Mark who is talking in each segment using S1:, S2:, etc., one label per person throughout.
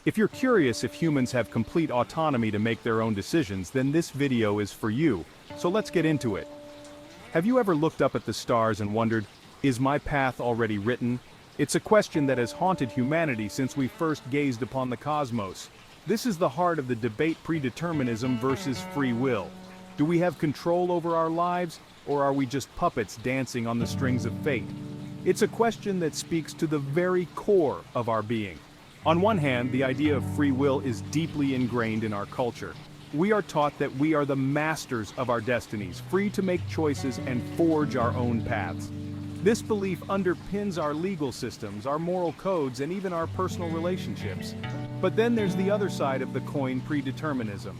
S1: If you're curious if humans have complete autonomy to make their own decisions, then this video is for you, so let's get into it. Have you ever looked up at the stars and wondered, is my path already written? It's a question that has haunted humanity since we first gazed upon the cosmos. This is the heart of the debate: predeterminism versus free will. Do we have control over our lives, or are we just puppets dancing on the strings of fate? It's a question that speaks to the very core of our being. On one hand, the idea of free will is deeply ingrained in our culture. We are taught that we are the masters of our destinies, free to make choices and forge our own paths. This belief underpins our legal systems, our moral codes, and even our personal relationships. But then there's the other side of the coin: predeterminism.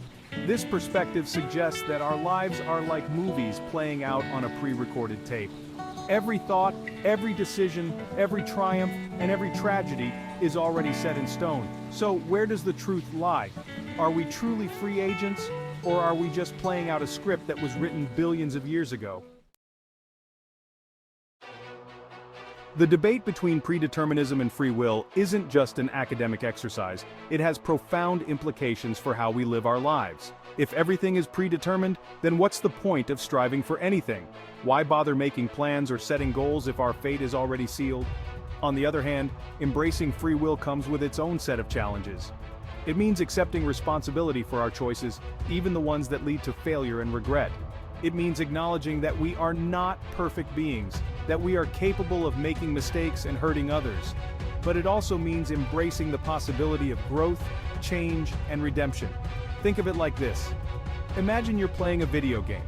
S1: This perspective suggests that our lives are like movies playing out on a pre-recorded tape. Every thought, every decision, every triumph, and every tragedy is already set in stone. So where does the truth lie? Are we truly free agents, or are we just playing out a script that was written billions of years ago? The debate between predeterminism and free will isn't just an academic exercise, it has profound implications for how we live our lives. If everything is predetermined, then what's the point of striving for anything? Why bother making plans or setting goals if our fate is already sealed? On the other hand, embracing free will comes with its own set of challenges. It means accepting responsibility for our choices, even the ones that lead to failure and regret. It means acknowledging that we are not perfect beings, that we are capable of making mistakes and hurting others. But it also means embracing the possibility of growth, change, and redemption. Think of it like this. Imagine you're playing a video game.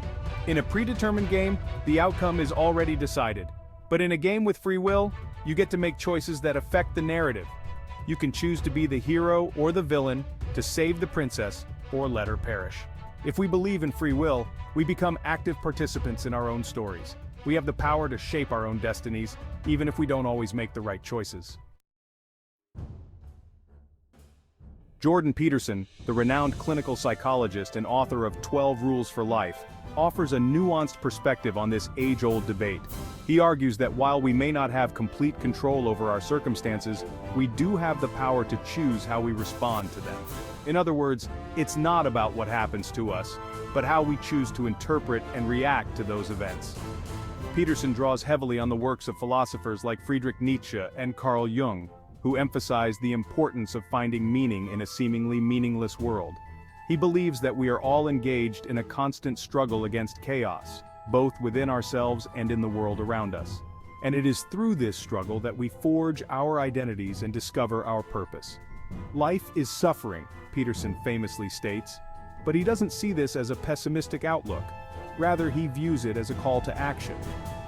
S1: In a predetermined game, the outcome is already decided. But in a game with free will, you get to make choices that affect the narrative. You can choose to be the hero or the villain, to save the princess, or let her perish. If we believe in free will, we become active participants in our own stories. We have the power to shape our own destinies, even if we don't always make the right choices. Jordan Peterson, the renowned clinical psychologist and author of 12 Rules for Life, offers a nuanced perspective on this age-old debate. He argues that while we may not have complete control over our circumstances, we do have the power to choose how we respond to them. In other words, it's not about what happens to us, but how we choose to interpret and react to those events. Peterson draws heavily on the works of philosophers like Friedrich Nietzsche and Carl Jung, who emphasize the importance of finding meaning in a seemingly meaningless world. He believes that we are all engaged in a constant struggle against chaos, both within ourselves and in the world around us. And it is through this struggle that we forge our identities and discover our purpose. Life is suffering, Peterson famously states, but he doesn't see this as a pessimistic outlook. Rather, he views it as a call to action.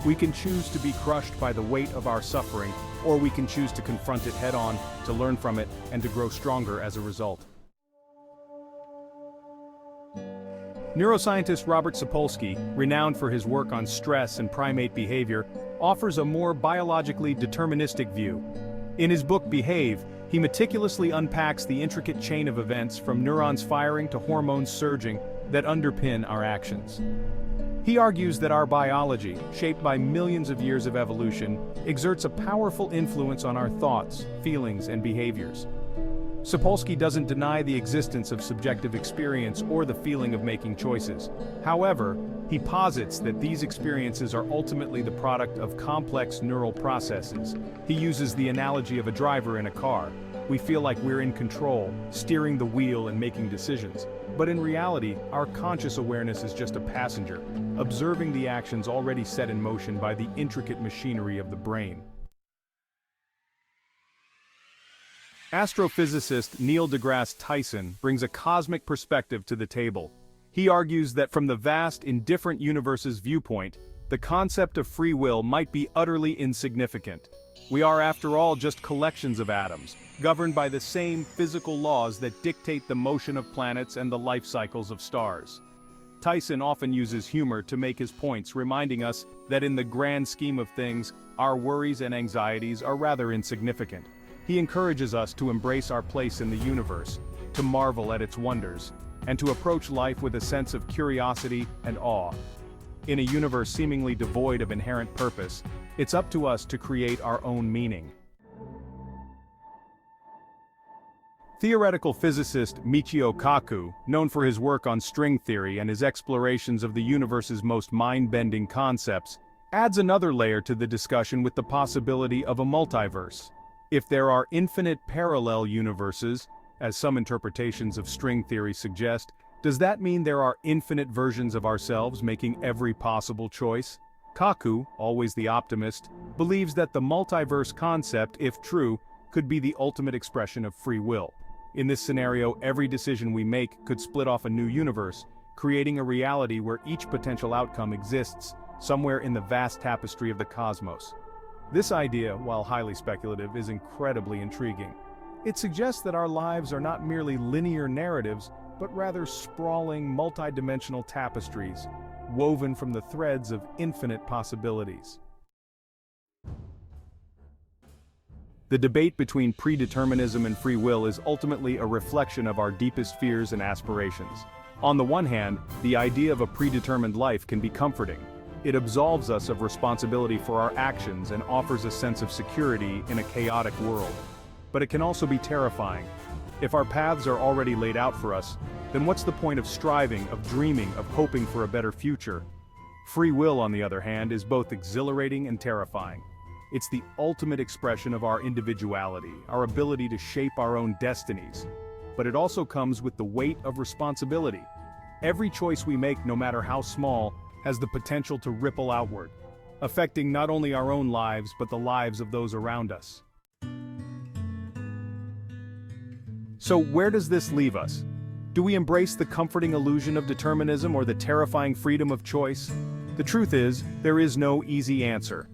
S1: We can choose to be crushed by the weight of our suffering, or we can choose to confront it head-on, to learn from it, and to grow stronger as a result. Neuroscientist Robert Sapolsky, renowned for his work on stress and primate behavior, offers a more biologically deterministic view. In his book Behave, he meticulously unpacks the intricate chain of events from neurons firing to hormones surging that underpin our actions. He argues that our biology, shaped by millions of years of evolution, exerts a powerful influence on our thoughts, feelings, and behaviors. Sapolsky doesn't deny the existence of subjective experience or the feeling of making choices. However, he posits that these experiences are ultimately the product of complex neural processes. He uses the analogy of a driver in a car. We feel like we're in control, steering the wheel and making decisions. But in reality, our conscious awareness is just a passenger, observing the actions already set in motion by the intricate machinery of the brain. Astrophysicist Neil deGrasse Tyson brings a cosmic perspective to the table. He argues that from the vast, indifferent universe's viewpoint, the concept of free will might be utterly insignificant. We are, after all, just collections of atoms, governed by the same physical laws that dictate the motion of planets and the life cycles of stars. Tyson often uses humor to make his points, reminding us that in the grand scheme of things, our worries and anxieties are rather insignificant. He encourages us to embrace our place in the universe, to marvel at its wonders, and to approach life with a sense of curiosity and awe. In a universe seemingly devoid of inherent purpose, it's up to us to create our own meaning. Theoretical physicist Michio Kaku, known for his work on string theory and his explorations of the universe's most mind-bending concepts, adds another layer to the discussion with the possibility of a multiverse. If there are infinite parallel universes, as some interpretations of string theory suggest, does that mean there are infinite versions of ourselves making every possible choice? Kaku, always the optimist, believes that the multiverse concept, if true, could be the ultimate expression of free will. In this scenario, every decision we make could split off a new universe, creating a reality where each potential outcome exists somewhere in the vast tapestry of the cosmos. This idea, while highly speculative, is incredibly intriguing. It suggests that our lives are not merely linear narratives, but rather sprawling, multidimensional tapestries, woven from the threads of infinite possibilities. The debate between predeterminism and free will is ultimately a reflection of our deepest fears and aspirations. On the one hand, the idea of a predetermined life can be comforting. It absolves us of responsibility for our actions and offers a sense of security in a chaotic world. But it can also be terrifying. If our paths are already laid out for us, then what's the point of striving, of dreaming, of hoping for a better future? Free will, on the other hand, is both exhilarating and terrifying. It's the ultimate expression of our individuality, our ability to shape our own destinies. But it also comes with the weight of responsibility. Every choice we make, no matter how small, has the potential to ripple outward, affecting not only our own lives but the lives of those around us. So where does this leave us? Do we embrace the comforting illusion of determinism or the terrifying freedom of choice? The truth is, there is no easy answer.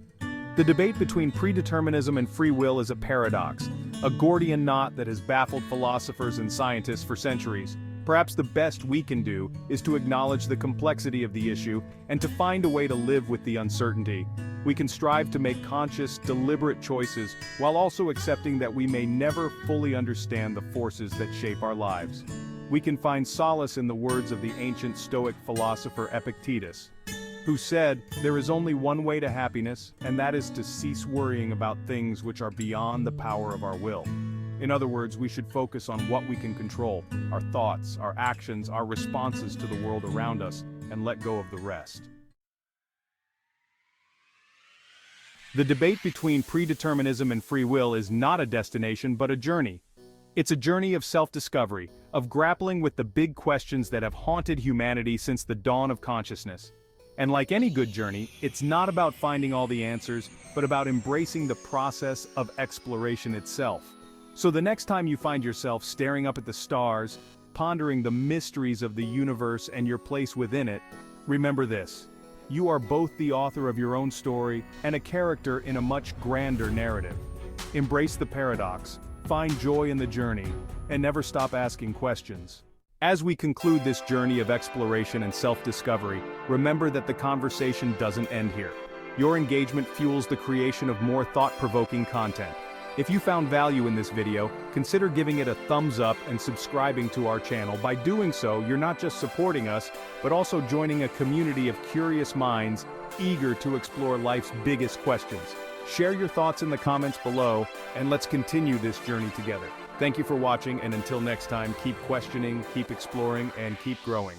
S1: The debate between predeterminism and free will is a paradox, a Gordian knot that has baffled philosophers and scientists for centuries. Perhaps the best we can do is to acknowledge the complexity of the issue and to find a way to live with the uncertainty. We can strive to make conscious, deliberate choices while also accepting that we may never fully understand the forces that shape our lives. We can find solace in the words of the ancient Stoic philosopher Epictetus, who said, "There is only one way to happiness, and that is to cease worrying about things which are beyond the power of our will." In other words, we should focus on what we can control, our thoughts, our actions, our responses to the world around us, and let go of the rest. The debate between predeterminism and free will is not a destination but a journey. It's a journey of self-discovery, of grappling with the big questions that have haunted humanity since the dawn of consciousness. And like any good journey, it's not about finding all the answers, but about embracing the process of exploration itself. So the next time you find yourself staring up at the stars, pondering the mysteries of the universe and your place within it, remember this: you are both the author of your own story and a character in a much grander narrative. Embrace the paradox, find joy in the journey, and never stop asking questions. As we conclude this journey of exploration and self-discovery, remember that the conversation doesn't end here. Your engagement fuels the creation of more thought-provoking content. If you found value in this video, consider giving it a thumbs up and subscribing to our channel. By doing so, you're not just supporting us, but also joining a community of curious minds eager to explore life's biggest questions. Share your thoughts in the comments below, and let's continue this journey together. Thank you for watching, and until next time, keep questioning, keep exploring, and keep growing.